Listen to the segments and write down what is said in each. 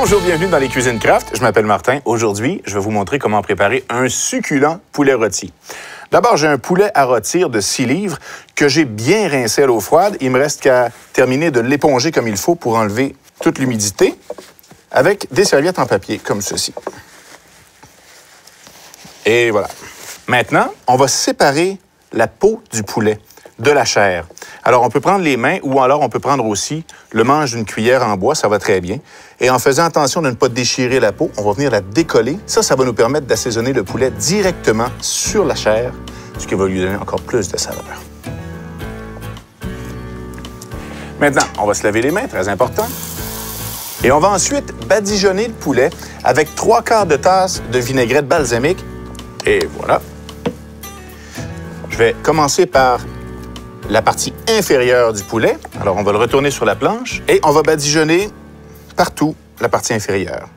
Bonjour, bienvenue dans les Cuisines Craft. Je m'appelle Martin. Aujourd'hui, je vais vous montrer comment préparer un succulent poulet rôti. D'abord, j'ai un poulet à rôtir de 6 livres que j'ai bien rincé à l'eau froide. Il me reste qu'à terminer de l'éponger comme il faut pour enlever toute l'humidité avec des serviettes en papier comme ceci. Et voilà. Maintenant, on va séparer la peau du poulet de la chair. Alors, on peut prendre les mains ou alors on peut prendre aussi le manche d'une cuillère en bois, ça va très bien. Et en faisant attention de ne pas déchirer la peau, on va venir la décoller. Ça va nous permettre d'assaisonner le poulet directement sur la chair, ce qui va lui donner encore plus de saveur. Maintenant, on va se laver les mains, très important. Et on va ensuite badigeonner le poulet avec 3/4 de tasse de vinaigrette balsamique. Et voilà. Je vais commencer par la partie inférieure du poulet. Alors, on va le retourner sur la planche et on va badigeonner partout la partie inférieure.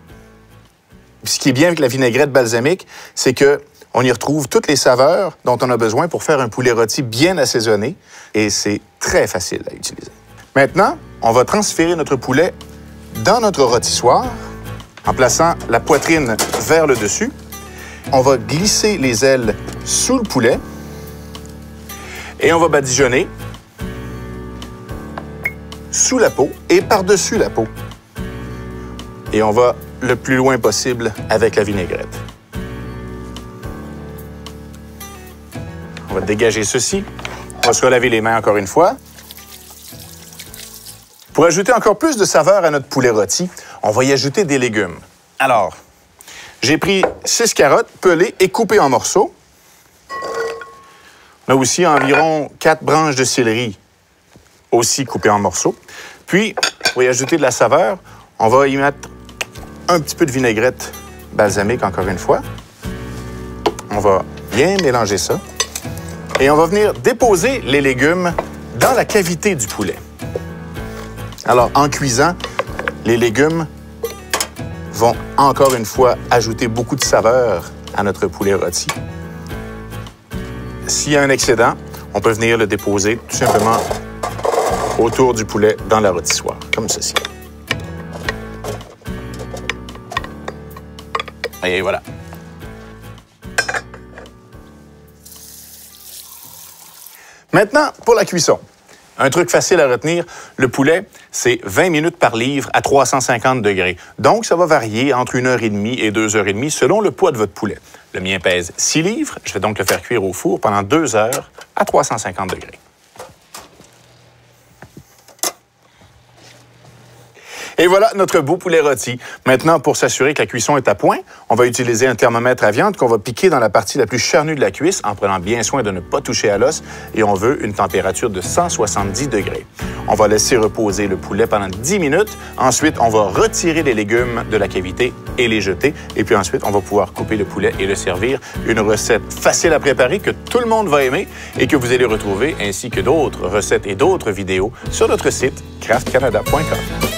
Ce qui est bien avec la vinaigrette balsamique, c'est qu'on y retrouve toutes les saveurs dont on a besoin pour faire un poulet rôti bien assaisonné et c'est très facile à utiliser. Maintenant, on va transférer notre poulet dans notre rôtissoir en plaçant la poitrine vers le dessus. On va glisser les ailes sous le poulet et on va badigeonner sous la peau et par-dessus la peau. Et on va le plus loin possible avec la vinaigrette. On va dégager ceci. On va se relaver les mains encore une fois. Pour ajouter encore plus de saveur à notre poulet rôti, on va y ajouter des légumes. Alors, j'ai pris 6 carottes pelées et coupées en morceaux. On a aussi environ 4 branches de céleri, aussi coupées en morceaux. Puis, pour y ajouter de la saveur, on va y mettre un petit peu de vinaigrette balsamique, encore une fois. On va bien mélanger ça. Et on va venir déposer les légumes dans la cavité du poulet. Alors, en cuisant, les légumes vont encore une fois ajouter beaucoup de saveur à notre poulet rôti. S'il y a un excédent, on peut venir le déposer tout simplement autour du poulet dans la rôtissoire, comme ceci. Et voilà. Maintenant, pour la cuisson. Un truc facile à retenir, le poulet, c'est 20 minutes par livre à 350 degrés. Donc, ça va varier entre 1h30 et 2h30 selon le poids de votre poulet. Le mien pèse 6 livres. Je vais donc le faire cuire au four pendant 2 heures à 350 degrés. Et voilà notre beau poulet rôti. Maintenant, pour s'assurer que la cuisson est à point, on va utiliser un thermomètre à viande qu'on va piquer dans la partie la plus charnue de la cuisse en prenant bien soin de ne pas toucher à l'os et on veut une température de 170 degrés. On va laisser reposer le poulet pendant 10 minutes. Ensuite, on va retirer les légumes de la cavité et les jeter. Et puis ensuite, on va pouvoir couper le poulet et le servir. Une recette facile à préparer que tout le monde va aimer et que vous allez retrouver ainsi que d'autres recettes et d'autres vidéos sur notre site craftcanada.com.